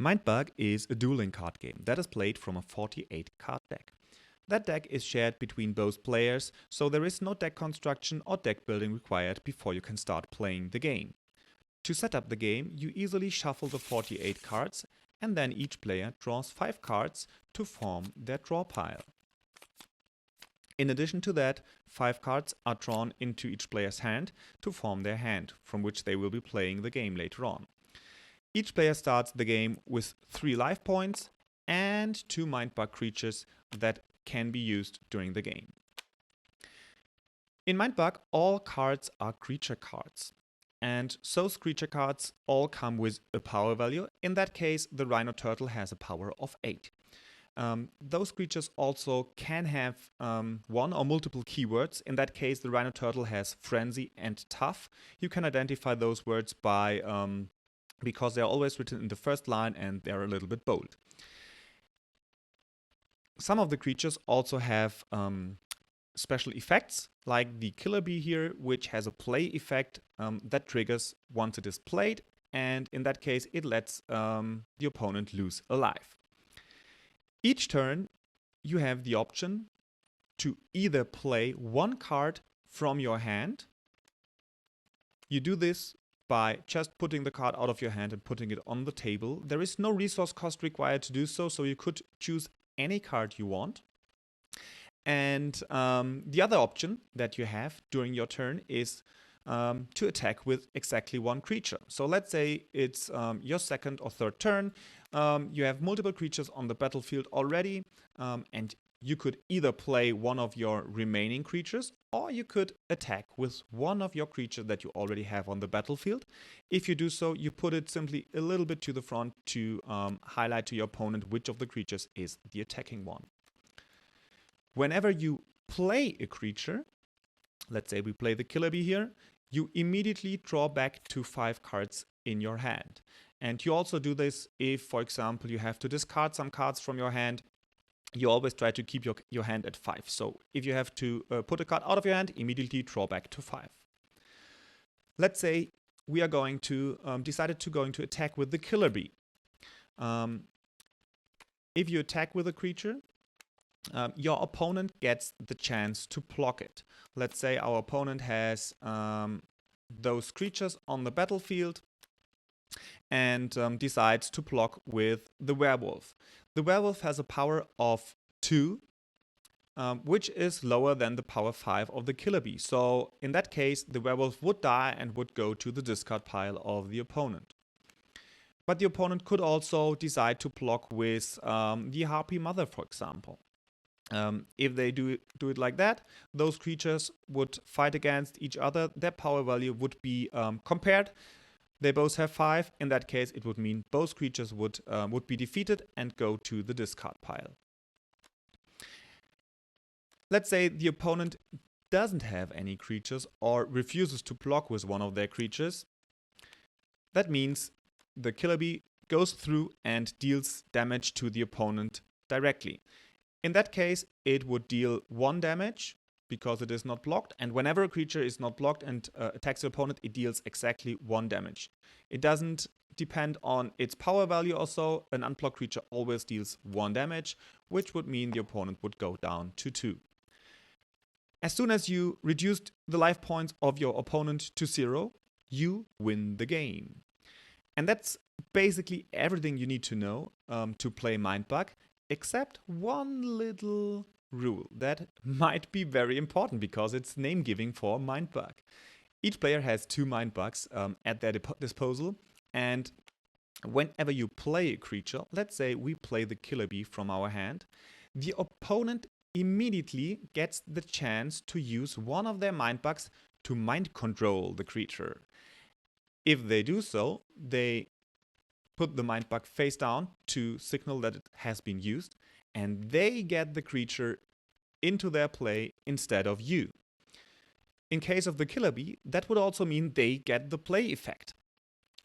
Mindbug is a dueling card game that is played from a 48 card deck. That deck is shared between both players, so there is no deck construction or deck building required before you can start playing the game. To set up the game, you easily shuffle the 48 cards, and then each player draws 5 cards to form their draw pile. In addition to that, 5 cards are drawn into each player's hand to form their hand, from which they will be playing the game later on. Each player starts the game with 3 life points and 2 Mindbug creatures that can be used during the game. In Mindbug, all cards are creature cards. And those creature cards all come with a power value. In that case, the Rhino Turtle has a power of 8. Those creatures also can have one or multiple keywords. In that case, the Rhino Turtle has Frenzy and Tough. You can identify those words by because they're always written in the first line and they're a little bit bold. Some of the creatures also have special effects, like the Killer Bee here, which has a play effect that triggers once it is played, and in that case it lets the opponent lose a life. Each turn you have the option to either play one card from your hand. You do this by just putting the card out of your hand and putting it on the table. There is no resource cost required to do so, so you could choose any card you want. And the other option that you have during your turn is to attack with exactly one creature. So let's say it's your second or third turn. You have multiple creatures on the battlefield already, and you could either play one of your remaining creatures, or you could attack with one of your creatures that you already have on the battlefield. If you do so, you put it simply a little bit to the front to highlight to your opponent which of the creatures is the attacking one. Whenever you play a creature, let's say we play the Killer Bee here, you immediately draw back to 5 cards in your hand. And you also do this if, for example, you have to discard some cards from your hand. You always try to keep your hand at 5. So if you have to put a card out of your hand, immediately draw back to 5. Let's say we are going to decided to going to attack with the Killer Bee. If you attack with a creature, your opponent gets the chance to block it. Let's say our opponent has those creatures on the battlefield and decides to block with the werewolf. The werewolf has a power of 2, which is lower than the power 5 of the Killer Bee. So in that case, the werewolf would die and would go to the discard pile of the opponent. But the opponent could also decide to block with the Harpy Mother, for example. If they do it like that, those creatures would fight against each other. Their power value would be compared. They both have 5. In that case, it would mean both creatures would be defeated and go to the discard pile. Let's say the opponent doesn't have any creatures or refuses to block with one of their creatures. That means the Killer Bee goes through and deals damage to the opponent directly. In that case, it would deal 1 damage because it is not blocked, and whenever a creature is not blocked and attacks the opponent, it deals exactly 1 damage. It doesn't depend on its power value or so. An unblocked creature always deals 1 damage, which would mean the opponent would go down to 2. As soon as you reduced the life points of your opponent to 0, you win the game. And that's basically everything you need to know to play Mindbug, except one little rule that might be very important because it's name giving for Mindbug. Each player has 2 Mindbugs at their disposal, and whenever you play a creature, let's say we play the Killer Bee from our hand, the opponent immediately gets the chance to use one of their Mindbugs to mind control the creature. If they do so, they put the Mindbug face down to signal that it has been used, and they get the creature into their play instead of you. In case of the Killer Bee, that would also mean they get the play effect.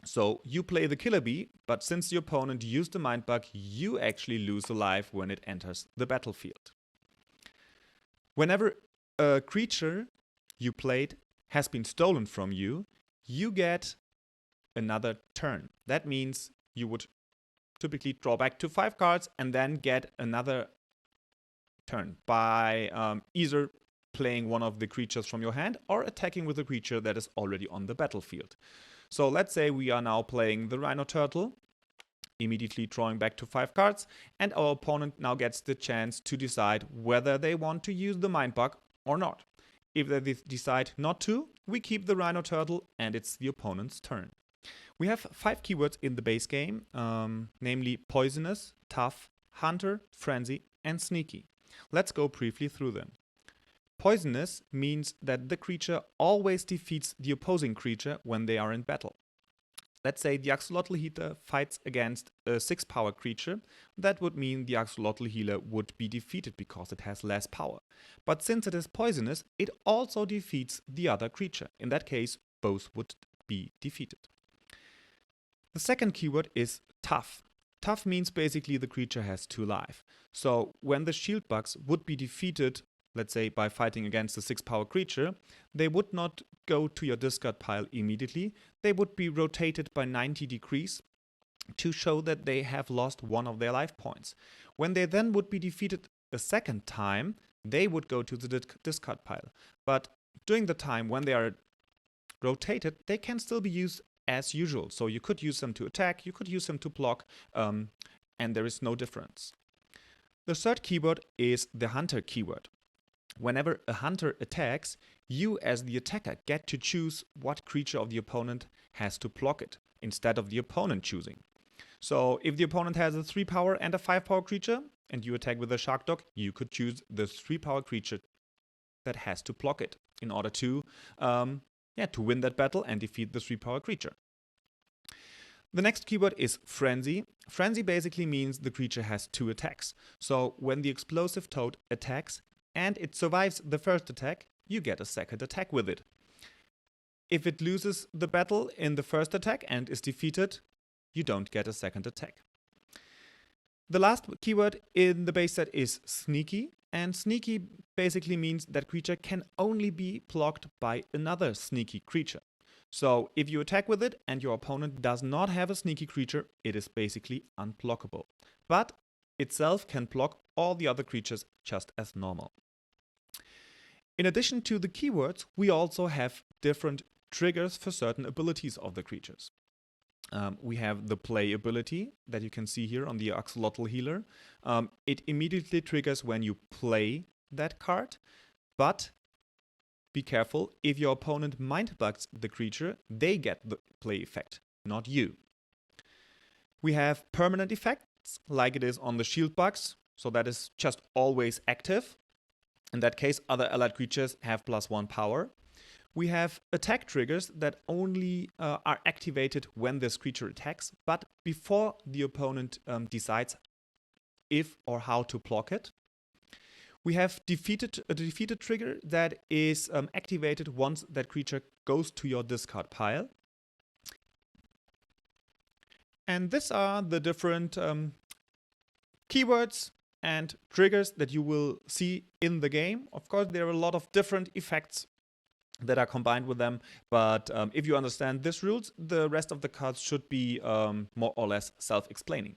So you play the Killer Bee, but since the opponent used the Mindbug, you actually lose a life when it enters the battlefield. Whenever a creature you played has been stolen from you, you get another turn. That means you would typically draw back to 5 cards and then get another turn by either playing one of the creatures from your hand or attacking with a creature that is already on the battlefield. So let's say we are now playing the Rhino Turtle, immediately drawing back to 5 cards, and our opponent now gets the chance to decide whether they want to use the Mindbug or not. If they decide not to, we keep the Rhino Turtle and it's the opponent's turn. We have 5 keywords in the base game, namely Poisonous, Tough, Hunter, Frenzy, and Sneaky. Let's go briefly through them. Poisonous means that the creature always defeats the opposing creature when they are in battle. Let's say the Axolotl Healer fights against a 6-power creature. That would mean the Axolotl Healer would be defeated because it has less power. But since it is poisonous, it also defeats the other creature. In that case, both would be defeated. The second keyword is Tough. Tough means basically the creature has 2 life. So when the shield bugs would be defeated, let's say by fighting against a 6-power creature, they would not go to your discard pile immediately. They would be rotated by 90 degrees to show that they have lost 1 of their life points. When they then would be defeated a second time, they would go to the discard pile. But during the time when they are rotated, they can still be used as usual. So you could use them to attack, you could use them to block, and there is no difference. The third keyword is the Hunter keyword. Whenever a hunter attacks, you as the attacker get to choose what creature of the opponent has to block it, instead of the opponent choosing. So if the opponent has a 3-power and a 5-power creature, and you attack with a Shark Dog, you could choose the 3-power creature that has to block it in order to win that battle and defeat the 3-power creature. The next keyword is Frenzy. Frenzy basically means the creature has 2 attacks. So when the Explosive Toad attacks, and it survives the first attack, you get a second attack with it. If it loses the battle in the first attack and is defeated, you don't get a second attack. The last keyword in the base set is Sneaky, and Sneaky basically means that creature can only be blocked by another sneaky creature. So if you attack with it and your opponent does not have a sneaky creature, it is basically unblockable. But itself can block all the other creatures just as normal. In addition to the keywords, we also have different triggers for certain abilities of the creatures. We have the play ability that you can see here on the Axolotl Healer. It immediately triggers when you play that card, but be careful, if your opponent mindbugs the creature, they get the play effect, not you. We have permanent effects, like it is on the shield bugs, so that is just always active. In that case, other allied creatures have +1 power. We have attack triggers that only are activated when this creature attacks, but before the opponent decides if or how to block it. We have a defeated trigger that is activated once that creature goes to your discard pile. And these are the different keywords and triggers that you will see in the game. Of course, there are a lot of different effects that are combined with them, but if you understand these rules, the rest of the cards should be more or less self-explaining.